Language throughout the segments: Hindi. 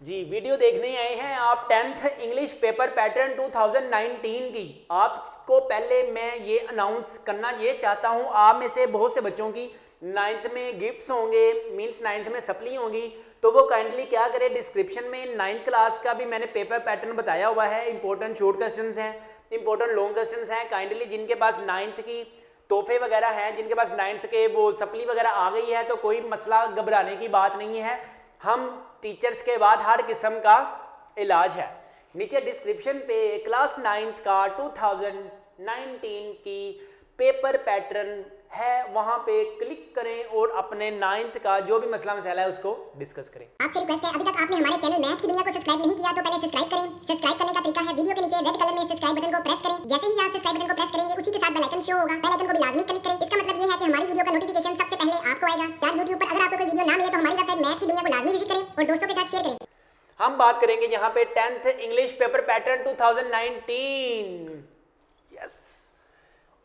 जी वीडियो देखने आए हैं आप 10th इंग्लिश पेपर पैटर्न 2019 की। आपको पहले मैं ये अनाउंस करना ये चाहता हूँ, आप में से बहुत से बच्चों की 9th में गिफ्ट्स होंगे, मीन्स 9th में सप्ली होंगी, तो वो काइंडली क्या करें, डिस्क्रिप्शन में 9th क्लास का भी मैंने पेपर पैटर्न बताया हुआ है। इंपॉर्टेंट शॉर्ट क्वेश्चंस हैं, इंपॉर्टेंट लॉन्ग क्वेश्चंस हैं। काइंडली जिनके पास 9th की तोहफे वगैरह हैं, जिनके पास 9th के वो सप्ली वगैरह आ गई है, तो कोई मसला घबराने की बात नहीं है। हम टीचर्स के बाद हर किस्म का इलाज है। नीचे डिस्क्रिप्शन पे क्लास 9th का 2019 की पेपर पैटर्न है, वहां पे क्लिक करें और अपने 9th का जो भी मसला मसाला है उसको डिस्कस करें। आपसे रिक्वेस्ट है, अभी तक आपने हमारे चैनल मैथ की दुनिया को सब्सक्राइब नहीं किया तो पहले सब्सक्राइब करें। सब्सक्राइब करने का तरीका है, वीडियो के नीचे रेड कलर में सब्सक्राइब बटन को प्रेस करें। जैसे ही आप सब्सक्राइब बटन को प्रेस करेंगे उसी के साथ बेल आइकन शो होगा, बेल आइकन को भी लाजमी क्लिक करें। इसका मतलब ये है कि हमारी वीडियो का नोटिफिकेशन सबसे पहले आपको आएगा। यार यूट्यूब पर अगर आपको कोई वीडियो ना मिले तो हमारी वेबसाइट मैथ की दुनिया को लाजमी विजिट करें और दोस्तों के साथ शेयर करें। हम बात करेंगे यहाँ पे 10th English paper pattern 2019। Yes,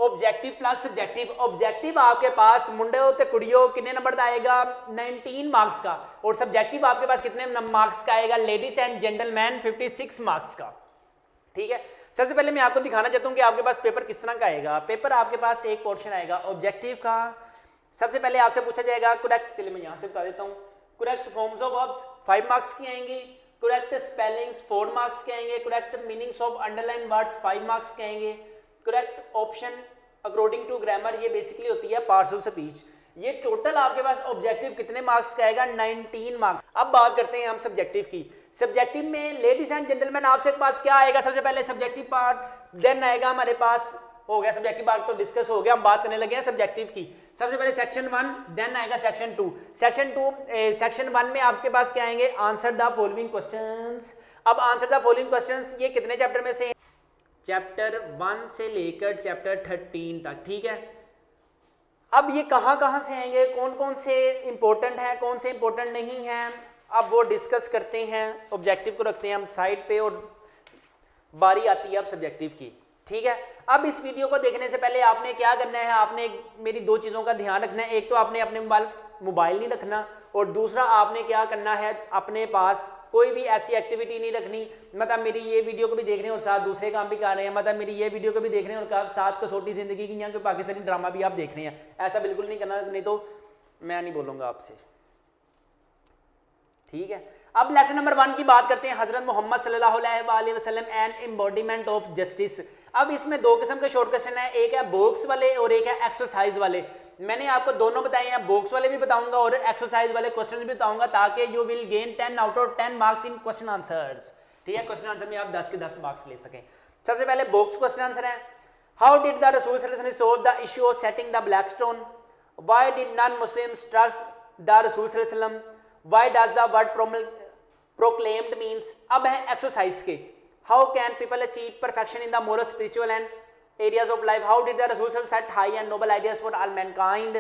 objective plus subjective. Objective आपके पास मुंडे होते कुड़ियों कितने नंबर का आएगा, 19 मार्क्स का। और सब्जेक्टिव आपके पास कितने मार्क्स का आएगा, लेडीज एंड जेंटलमैन 56 मार्क्स का। ठीक है, सबसे पहले मैं आपको दिखाना चाहता हूँ कि आपके पास पेपर किस तरह का आएगा। पेपर आपके पास एक पोर्शन आएगा ऑब्जेक्टिव का। सबसे पहले आपसे पूछा जाएगा करेक्ट, चलिए मैं यहाँ से बता देता हूँ, correct forms of verbs 5 marks की आएंगी, करेक्ट स्पेलिंग्स 4 मार्क्स के आएंगे, correct meanings of underline words 5 marks के आएंगे, correct option according to grammar, ये बेसिकली होती है पार्ट्स ऑफ स्पीच। ये टोटल आपके पास ऑब्जेक्टिव कितने मार्क्स का आएगा, 19 मार्क्स। अब बात करते हैं हम सब्जेक्टिव की। सब्जेक्टिव में लेडीज एंड जेंटलमैन आपके पास क्या आएगा, सबसे पहले सब्जेक्टिव पार्ट, देन आएगा हमारे पास, हो गया सब्जेक्टिव पार्ट तो डिस्कस हो गया, हम बात करने लगे हैं सब्जेक्टिव की। सबसे पहले सेक्शन 1, देन आएगा सेक्शन 2। सेक्शन 1 में आपके पास क्या आएंगे, आंसर द फॉलोइंग क्वेश्चंस। अब आंसर द फॉलोइंग क्वेश्चंस ये कितने चैप्टर में से, चैप्टर 1 से लेकर चैप्टर 13 तक। ठीक है, अब ये कहाँ से आएंगे, कौन कौन से इंपॉर्टेंट हैं, कौन से इंपॉर्टेंट नहीं हैं, अब वो डिस्कस करते हैं। ऑब्जेक्टिव को रखते हैं हम साइड पे और बारी आती है अब सब्जेक्टिव की। ठीक है, अब इस वीडियो को देखने से पहले आपने क्या करना है, आपने मेरी 2 चीज़ों का ध्यान रखना है। एक तो आपने अपने मोबाइल नहीं रखना, और दूसरा आपने क्या करना है, अपने पास कोई भी ऐसी एक्टिविटी नहीं रखनी, मतलब मेरी ये वीडियो को भी देख रहे हैं और साथ दूसरे काम भी कर रहे हैं, मतलब मेरी ये वीडियो को भी देख रहे हैं और साथ कसौटी जिंदगी की यहाँ के पाकिस्तानी ड्रामा भी आप देख रहे हैं। ऐसा बिल्कुल नहीं करना, नहीं तो मैं नहीं बोलूँगा आपसे। ठीक है, अब लेसन नंबर 1 की बात करते हैं, हजरत मोहम्मद सल्लल्लाहु अलैहि वसल्लम एंड एम्बॉडीमेंट ऑफ जस्टिस। अब इसमें 2 किस्म के शॉर्ट क्वेश्चन है, एक है बॉक्स वाले और एक है एक्सरसाइज वाले। मैंने आपको दोनों बताए हैं, बॉक्स वाले भी बताऊंगा और एक्सरसाइज वाले क्वेश्चन भी बताऊंगा, ताकि you will gain 10 out of 10 marks in question answers. ठीक है, क्वेश्चन आंसर में आप 10 के 10 मार्क्स ले सकें। सबसे पहले बॉक्स क्वेश्चन आंसर है, हाउ डिड द रसूल सल्लल्लाहु अलैहि वसल्लम solve the issue of setting the black stone, why did non Muslims trust the रसूल सल्लल्लाहु अलैहि वसल्लम, why does the word proclaimed means. अब है एक्सरसाइज के, how can people achieve perfection in the moral spiritual and areas of life, how did the Rasul set high and noble ideas for all mankind,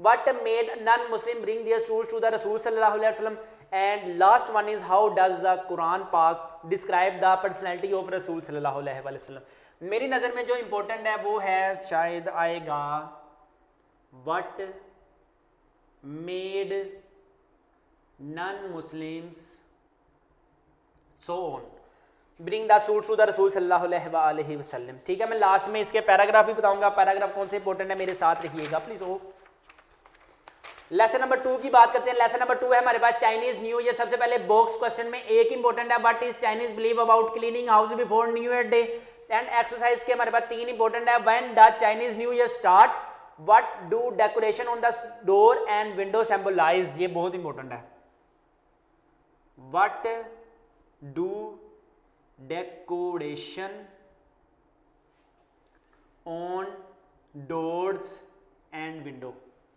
what made non-Muslim bring their souls to the Rasul sallallahu alaihi wasallam, and last one is how does the Quran Pak describe the personality of Rasul sallallahu alaihi wasallam। मेरी नज़र में जो इम्पोर्टेंट है वो है शायद आएगा what made non-Muslims so on bring the suit to the रसूल सल्लल्लाहु अलैहि वसल्लम। ठीक है, मैं लास्ट में इसके पैराग्राफ भी बताऊंगा, पैराग्राफ कौन से इंपॉर्टेंट है, मेरे साथ रहिएगा प्लीज। हो लेसन नंबर 2 की बात करते हैं। लेसन नंबर 2 है हमारे पास चाइनीज न्यू ईयर। सबसे पहले बॉक्स क्वेश्चन में एक इंपॉर्टेंट है, what is Chinese believe about cleaning house before new year day, and exercise के हमारे पास 3 इंपॉर्टेंट है, when does Chinese new year start, what do decoration on the door and window symbolise, ये बहुत इंपॉर्टेंट है, what do decoration on doors and window.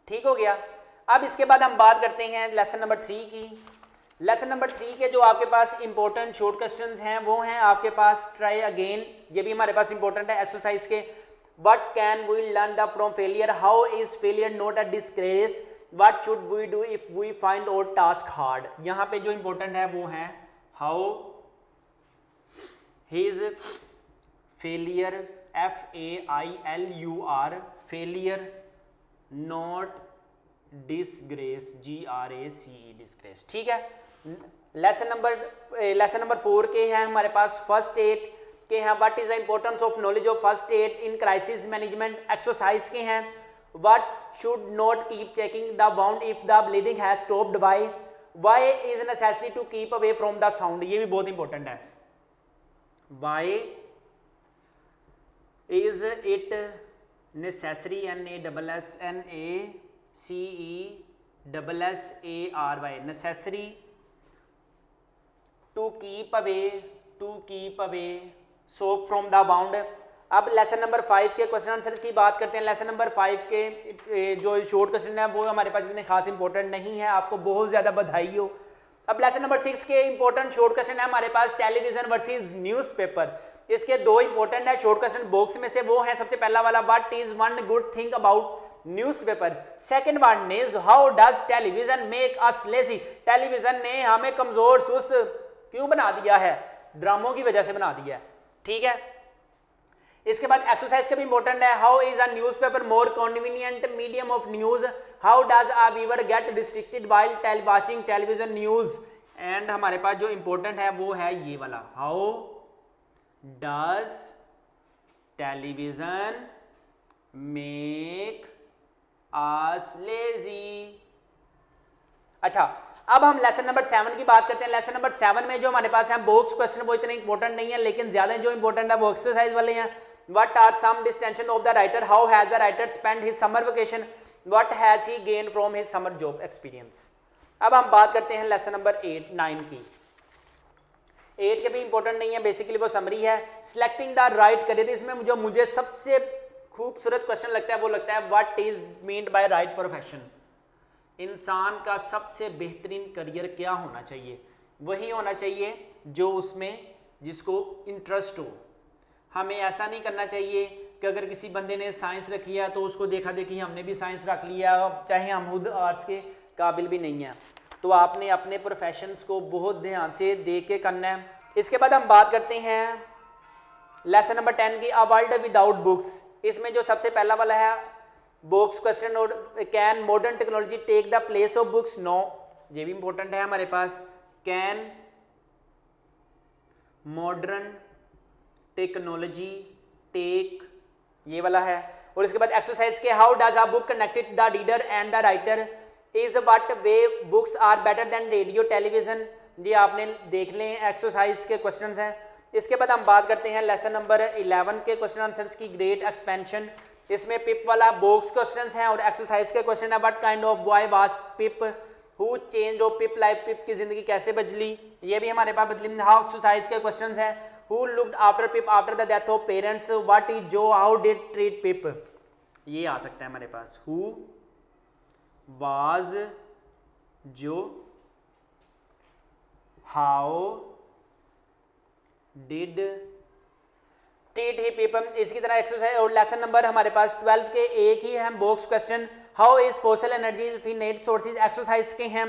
ठीक हो गया। अब इसके बाद हम बात करते हैं लेसन नंबर 3 की। लेसन नंबर 3 के जो आपके पास इंपॉर्टेंट शॉर्ट क्वेश्चंस हैं वो हैं आपके पास ट्राई अगेन, ये भी हमारे पास इंपॉर्टेंट है एक्सरसाइज के, what can we learn the from failure, how is failure not a disgrace, what should we do if we find out task hard. यहाँ पे जो इंपॉर्टेंट है वो है how his failure failure failure not disgrace, GRACE disgrace. ठीक है, लेसन नंबर 4 के हैं हमारे पास फर्स्ट एड के हैं। What is the importance of knowledge of first aid in crisis management. Exercise के हैं what should not keep checking the wound if the bleeding has stopped, why is necessary to keep away from the sound, ये भी बहुत इंपॉर्टेंट है। Why is it necessary, NASSNACESSARY, necessary to keep away soap from the bound. अब लेसन नंबर 5 के क्वेश्चन आंसर की बात करते हैं। लेसन नंबर 5 के जो शॉर्ट क्वेश्चन है वो हमारे पास इतने खास इंपॉर्टेंट नहीं है, आपको बहुत ज्यादा बधाई हो। अब लेसन नंबर 6 के इंपॉर्टेंट शॉर्ट क्वेश्चन है हमारे पास टेलीविजन वर्सेस न्यूज़पेपर। इसके दो इंपॉर्टेंट है शॉर्ट क्वेश्चन बॉक्स में से, वो है सबसे पहला वाला what is one good thing about newspaper. Second one is how does television make us lazy, television ने हमें कमजोर सुस्त क्यों बना दिया है, ड्रामों की वजह से बना दिया है। ठीक है, इसके बाद एक्सरसाइज का भी इंपॉर्टेंट है how is a newspaper more convenient medium of news, how does a viewer get distracted while watching television news. And हमारे पास जो इंपॉर्टेंट है वो है ये वाला, how does television make us lazy. अच्छा, अब हम लेसन नंबर 7 की बात करते हैं। लेसन नंबर 7 में जो हमारे पास है बॉक्स क्वेश्चन वो इतने इंपॉर्टेंट नहीं है, लेकिन ज्यादा जो इंपॉर्टेंट है वो एक्सरसाइज वाले हैं। What are some distention of the writer, how has the writer spend his summer vacation, what has he gain from his summer job experience. अब हम बात करते हैं लेसन नंबर 9 की। 8 के भी इंपॉर्टेंट नहीं है, बेसिकली वो समरी है। सिलेक्टिंग द राइट करियर, इसमें जो मुझे सबसे खूबसूरत क्वेश्चन लगता है वो लगता है what is meant by right profession, इंसान का सबसे बेहतरीन करियर क्या होना चाहिए। वही होना चाहिए जो उसमें जिसको इंटरेस्ट हो। हमें ऐसा नहीं करना चाहिए कि अगर किसी बंदे ने साइंस रखी है तो उसको देखा देखी हमने भी साइंस रख लिया, चाहे हम खुद आर्ट्स के काबिल भी नहीं हैं। तो आपने अपने प्रोफेशंस को बहुत ध्यान से देख के करना है। इसके बाद हम बात करते हैं लेसन नंबर 10 की, अ वर्ल्ड विदाउट बुक्स। इसमें जो सबसे पहला वाला है बॉक्स क्वेश्चन, और can modern technology take the place of books, no, ये भी इंपॉर्टेंट है हमारे पास। कैन मॉडर्न टेक्नोलॉजी टेक, ये वाला है। और इसके बाद एक्सरसाइज के how does a book connected the reader and the writer, is what way books are better than radio television, ये आपने देख लें एक्सरसाइज के क्वेश्चंस हैं। इसके बाद हम बात करते हैं लेसन नंबर 11 के क्वेश्चन आंसर्स की, ग्रेट एक्सपेंशन। इसमें पिप वाला बॉक्स क्वेश्चंस हैं और एक्सरसाइज के क्वेश्चन है what kind of boy was Pip, who change of Pip life, Pip की जिंदगी कैसे बदली, ये भी हमारे पास बदली। हाउ एक्सरसाइज के क्वेश्चंस हैं, who looked after Pip after the death of parents, what is Joe, how did treat Pip, ये आ सकता है हमारे पास। Who was Joe, how did treat he people. इसकी तरह एक्सरसाइज और लेसन नंबर हमारे पास 12 के एक ही है box question, how is fossil energy finite sources, exercise के हैं।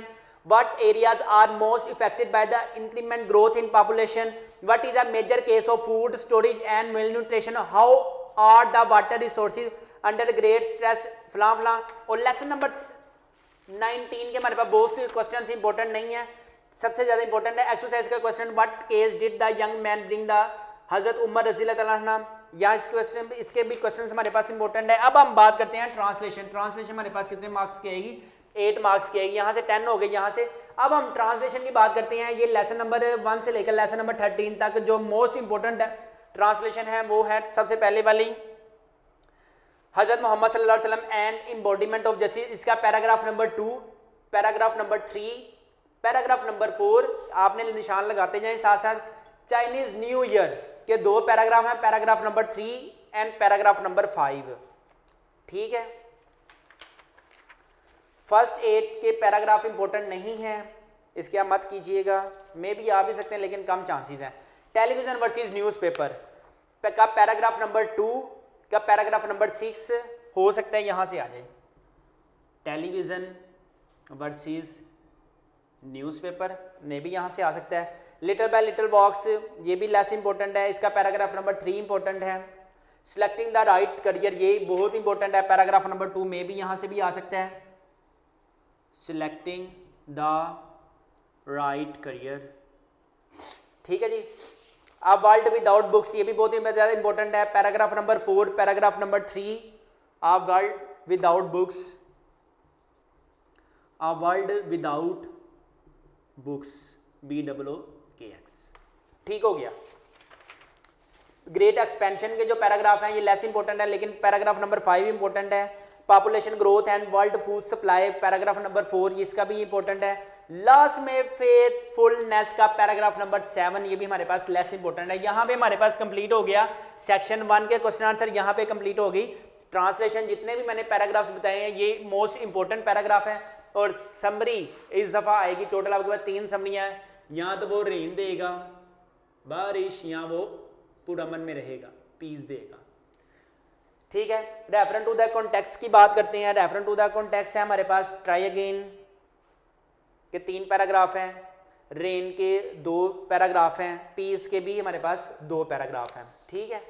What areas are most affected by the increment growth in population, what is a major case of food storage and malnutrition, how are the water resources under great stress, फलां फलां। और लेसन नंबर 19 के हमारे पास बहुत से क्वेश्चन इंपॉर्टेंट नहीं है, सबसे ज्यादा इंपॉर्टेंट है एक्सरसाइज का question, what case did the young man bring the हजरत उमर रज़ी अल्लाह अन्हा, या इस क्वेश्चन इसके भी क्वेश्चन हमारे पास इंपॉर्टेंट है। अब हम बात करते हैं ट्रांसलेशन। ट्रांसलेशन हमारे पास कितने मार्क्स की आएगी, 8 मार्क्स की आएगी, यहाँ से 10 हो गई यहाँ से। अब हम ट्रांसलेशन की बात करते हैं, ये लेसन नंबर 1 से लेकर लेसन नंबर 13 तक जो मोस्ट इंपॉर्टेंट ट्रांसलेशन है वो है सबसे पहले वाली हजरत मोहम्मद सल्लल्लाहु अलैहि वसल्लम एंड एम्बॉडीमेंट ऑफ जस्टिस, इसका paragraph number 2, paragraph number 3, paragraph number 4 आपने निशान लगाते जाए। साथ साथ चाइनीज न्यू ईयर के 2 पैराग्राफ हैं, paragraph number 3 and paragraph number 5। ठीक है, फर्स्ट 8 के पैराग्राफ इंपॉर्टेंट नहीं है, इसके आप मत कीजिएगा, मे भी आ भी सकते हैं लेकिन कम चांसेस हैं। टेलीविजन वर्सेस न्यूज़पेपर का पैराग्राफ नंबर 2 का पैराग्राफ नंबर 6 हो सकता है यहाँ से आ जाए, टेलीविजन वर्सेस न्यूज़पेपर में भी यहाँ से आ सकता है। लिटिल बाय लिटिल वॉक्स ये भी लेस इंपॉर्टेंट है, इसका पैराग्राफ नंबर 3 इंपॉर्टेंट है। सिलेक्टिंग द राइट करियर ये बहुत इंपॉर्टेंट है, पैराग्राफ नंबर 2 में भी यहाँ से भी आ सकता है। Selecting the right career. ठीक है जी। अब वर्ल्ड विदाउट बुक्स, ये भी बहुत ही ज़्यादा इंपॉर्टेंट है। पैराग्राफ नंबर 4, पैराग्राफ नंबर 3, आ वर्ल्ड विदाउट बुक्स, आ वर्ल्ड विदाउट बुक्स, BOOKS। ठीक हो गया। ग्रेट एक्सपेंशन के जो पैराग्राफ हैं ये लेस इंपॉर्टेंट है, लेकिन पैराग्राफ नंबर 5 इंपॉर्टेंट है। Population growth and world food supply, paragraph number 4, इसका भी इंपॉर्टेंट है। लास्ट में फेथफुलनेस का पैराग्राफ नंबर 7, ये भी हमारे पास लेस इंपॉर्टेंट है। यहाँ पे हमारे पास कंप्लीट हो गया सेक्शन 1 के क्वेश्चन आंसर, यहाँ पे कंप्लीट हो गई। ट्रांसलेशन जितने भी मैंने पैराग्राफ्स बताए हैं ये मोस्ट इंपॉर्टेंट पैराग्राफ है, और समरी इस दफा आएगी। टोटल आपके पास 3 समरियाँ हैं, या तो वो रेन देगा बारिश, या वो पूरा मन में रहेगा पीस देगा। ठीक है। रेफरेंस टू द कॉन्टेक्स्ट की बात करते हैं। रेफरेंस टू द कॉन्टेक्स्ट है हमारे पास ट्राई अगेन के 3 पैराग्राफ हैं, रेन के 2 पैराग्राफ हैं, पीस के भी हमारे पास 2 पैराग्राफ हैं। ठीक है।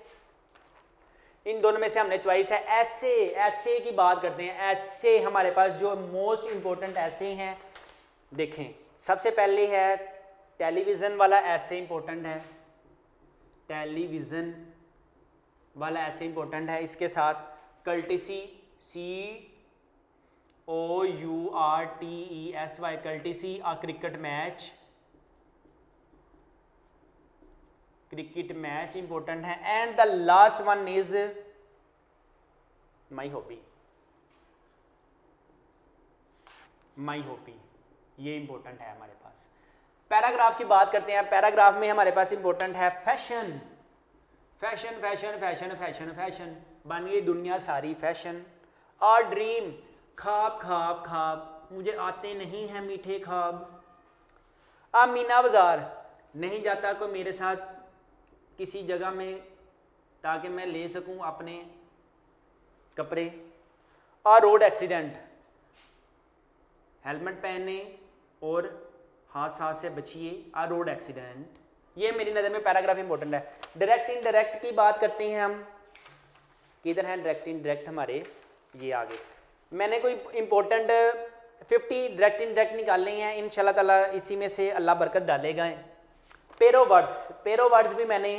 इन दोनों में से हमने चॉइस है। ऐसे की बात करते हैं। ऐसे हमारे पास जो मोस्ट इंपॉर्टेंट ऐसे हैं, देखें सबसे पहले है टेलीविज़न वाला ऐसे इंपॉर्टेंट है, टेलीविज़न वाला ऐसे इंपॉर्टेंट है। इसके साथ कर्टिसी, COURTESY, कर्टिसी अ क्रिकेट मैच इंपॉर्टेंट है। And the last one is my hobby, ये इंपॉर्टेंट है हमारे पास। पैराग्राफ की बात करते हैं। पैराग्राफ में हमारे पास इंपॉर्टेंट है fashion, fashion fashion fashion fashion fashion, बन गई दुनिया सारी फैशन। और ड्रीम, ख्वाब ख्वाब ख्वाब, मुझे आते नहीं हैं मीठे ख्वाब। अब मीना बाजार, नहीं जाता कोई मेरे साथ किसी जगह में ताकि मैं ले सकूं अपने कपड़े। और रोड एक्सीडेंट, हेलमेट पहने और हादसा से बचिए। और रोड एक्सीडेंट, ये मेरी नज़र में पैराग्राफ इंपॉर्टेंट है। डायरेक्ट इनडायरेक्ट की बात करते हैं हम, किधर है डायरेक्ट इनडायरेक्ट हमारे, ये आगे। मैंने कोई इंपॉर्टेंट 50 डायरेक्ट इनडायरेक्ट निकालने हैं, इंशाल्लाह ताला इसी में से अल्लाह बरकत डालेगा। पेरो वर्ड्स भी मैंने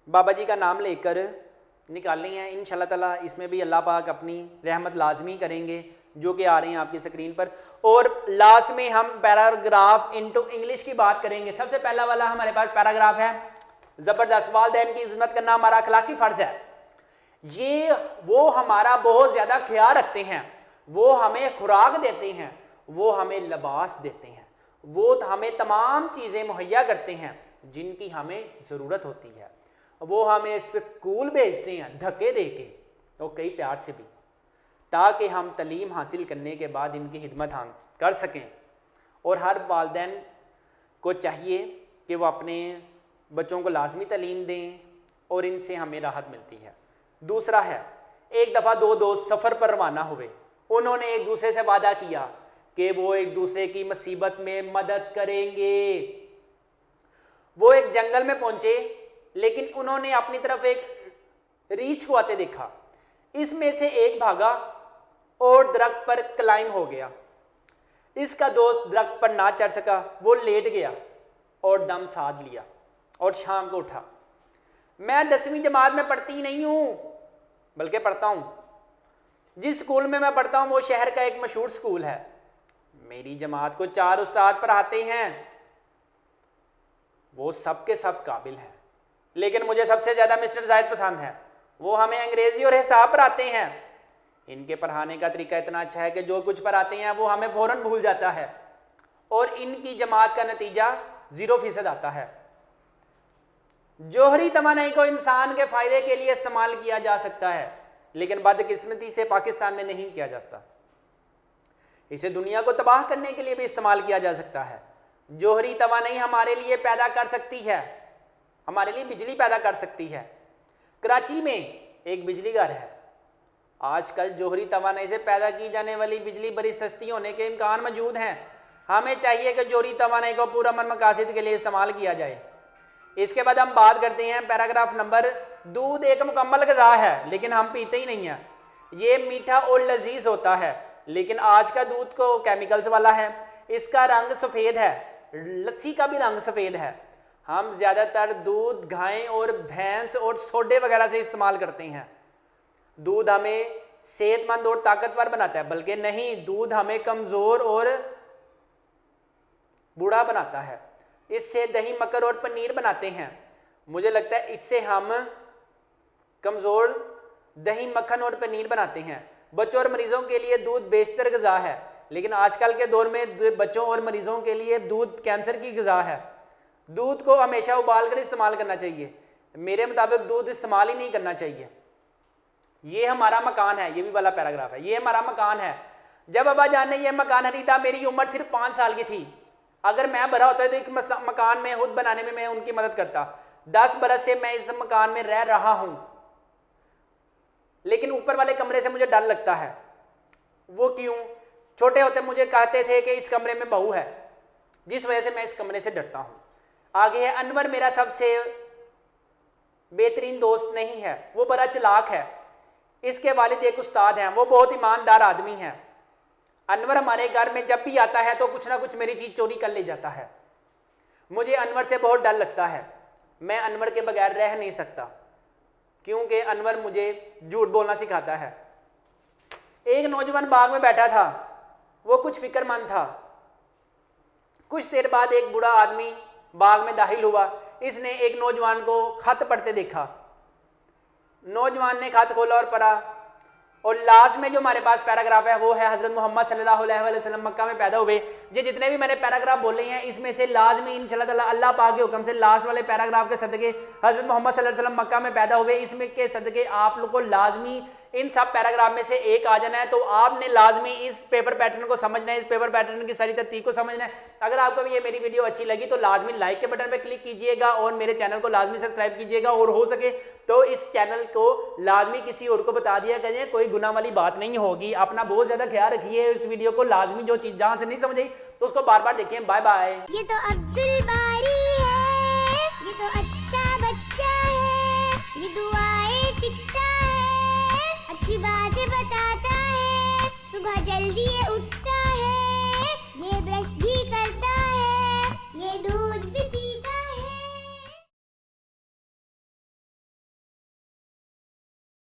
बाबा जी का नाम लेकर निकालने हैं, इंशाल्लाह ताला इसमें भी अल्लाह पाक अपनी रहमत लाजमी करेंगे, जो कि आ रहे हैं आपकी स्क्रीन पर। और लास्ट में हम पैराग्राफ इनटू इंग्लिश की बात करेंगे। सबसे पहला वाला हमारे पास पैराग्राफ है जबरदस्त, वालिदैन की इज्जत करना हमारा अखलाकी फर्ज है। ये वो हमारा बहुत ज्यादा ख्याल रखते हैं, वो हमें खुराक देते हैं, वो हमें लिबास देते हैं, वो हमें तमाम चीजें मुहैया करते हैं जिनकी हमें जरूरत होती है। वो हमें स्कूल भेजते हैं धक्के दे के और कई प्यार से भी, ताकि हम तालीम हासिल करने के बाद इनकी खिदमत हम कर सकें। और हर वालिदैन को चाहिए कि वो अपने बच्चों को लाजमी तालीम दें, और इनसे हमें राहत मिलती है। दूसरा है, एक दफ़ा 2 दोस्त सफ़र पर रवाना हुए, उन्होंने एक दूसरे से वादा किया कि वो एक दूसरे की मुसीबत में मदद करेंगे। वो एक जंगल में पहुंचे, लेकिन उन्होंने अपनी तरफ एक रीछ को आते देखा। इसमें से एक भागा और दरख्त पर क्लाइम हो गया। इसका दोस्त दरख्त पर ना चढ़ सका, वो लेट गया और दम साध लिया और शाम को उठा। मैं 10वीं जमात में पढ़ती नहीं हूँ, बल्कि पढ़ता हूँ। जिस स्कूल में मैं पढ़ता हूँ वो शहर का एक मशहूर स्कूल है। मेरी जमात को 4 उस्ताद पढ़ाते हैं, वो सब के सब काबिल हैं, लेकिन मुझे सबसे ज़्यादा मिस्टर जायद पसंद है। वो हमें अंग्रेज़ी और हिसाब पढ़ाते हैं। इनके पढ़ाने का तरीका इतना अच्छा है कि जो कुछ पढ़ाते हैं वो हमें फ़ौरन भूल जाता है, और इनकी जमात का नतीजा 0% आता है। जोहरी तवानाई को इंसान के फ़ायदे के लिए इस्तेमाल किया जा सकता है, लेकिन बदकिस्मती से पाकिस्तान में नहीं किया जाता। इसे दुनिया को तबाह करने के लिए भी इस्तेमाल किया जा सकता है। जोहरी तवानाई हमारे लिए पैदा कर सकती है, हमारे लिए बिजली पैदा कर सकती है। कराची में एक बिजली घर है। आजकल जोहरी तवानाई से पैदा की जाने वाली बिजली बड़ी सस्ती होने के इम्कान मौजूद हैं। हमें चाहिए कि जोहरी तवानाई को पूरा मन मकासद के लिए इस्तेमाल किया जाए। इसके बाद हम बात करते हैं पैराग्राफ नंबर, दूध एक मुकम्मल ग़िज़ा है लेकिन हम पीते ही नहीं हैं। ये मीठा और लजीज होता है, लेकिन आज का दूध को केमिकल्स वाला है, इसका रंग सफ़ेद है, लस्सी का भी रंग सफ़ेद है। हम ज़्यादातर दूध गाय और भैंस और सोडे वगैरह से इस्तेमाल करते हैं। दूध हमें सेहतमंद और ताकतवर बनाता है, बल्कि नहीं, दूध हमें कमज़ोर और बूढ़ा बनाता है। इससे दही मक्खन और पनीर बनाते हैं। मुझे लगता है इससे हम कमज़ोर दही मक्खन और पनीर बनाते हैं। बच्चों और मरीजों के लिए दूध बेशतर ग़िज़ा है, लेकिन आजकल के दौर में बच्चों और मरीजों के लिए दूध कैंसर की ग़िज़ा है। दूध को हमेशा उबाल कर इस्तेमाल करना चाहिए। मेरे मुताबिक दूध इस्तेमाल ही नहीं करना चाहिए। ये हमारा मकान है, ये भी वाला पैराग्राफ है, ये हमारा मकान है। जब अब्बा जान ने यह मकान खरीदा मेरी उम्र सिर्फ 5 साल की थी। अगर मैं बड़ा होता तो एक मकान में खुद बनाने में मैं उनकी मदद करता। 10 बरस से मैं इस मकान में रह रहा हूं, लेकिन ऊपर वाले कमरे से मुझे डर लगता है। वो क्यों? छोटे होते मुझे कहते थे कि इस कमरे में बहू है, जिस वजह से मैं इस कमरे से डरता हूं। आगे है, अनवर मेरा सबसे बेहतरीन दोस्त नहीं है, वो बड़ा चालाक है। इसके वालिद एक उस्ताद हैं, वो बहुत ईमानदार आदमी हैं। अनवर हमारे घर में जब भी आता है तो कुछ ना कुछ मेरी चीज़ चोरी कर ले जाता है। मुझे अनवर से बहुत डर लगता है। मैं अनवर के बगैर रह नहीं सकता, क्योंकि अनवर मुझे झूठ बोलना सिखाता है। एक नौजवान बाग में बैठा था, वो कुछ फिक्रमंद था। कुछ देर बाद एक बूढ़ा आदमी बाग में दाखिल हुआ। इसने एक नौजवान को खत पढ़ते देखा। नौजवान ने खत खोला और पढ़ा, और लास्ट में जो हमारे पास पैराग्राफ है वो है हज़रत मोहम्मद सल्लल्लाहु अलैहि वसल्लम मक्का में पैदा हुए। ये जितने भी मैंने पैराग्राफ बोले हैं इसमें से लाजमी इंशाल्लाह ताला अल्लाह पाक के हुक्म से लास्ट वाले पैराग्राफ के सदके हज़रत मोहम्मद सल्लल्लाहु अलैहि वसल्लम मक्का में पैदा हुए, इसमें के सदके आप लोग को लाजमी इन सब पैराग्राफ में से एक आ जाना है। तो आपने लाजमी इस पेपर पैटर्न को समझना है, इस पेपर पैटर्न की सारी तरतीब को समझना है। अगर आपको भी ये मेरी वीडियो अच्छी लगी तो लाजमी लाइक के बटन पर क्लिक कीजिएगा और मेरे चैनल को लाजमी सब्सक्राइब कीजिएगा, और हो सके तो इस चैनल को लाजमी किसी और को बता दिया करिए, कोई गुनाह वाली बात नहीं होगी। अपना बहुत ज़्यादा ख्याल रखिए। इस वीडियो को लाजमी जो चीज़ जहाँ से नहीं समझ आई तो उसको बार बार देखिए। Bye bye. ये तो अब्दुल बारी है, ये तो अच्छा बच्चा है, ये दुआएं सीखता है, अच्छी बातें बताता है, सुबह जल्दी ये उठता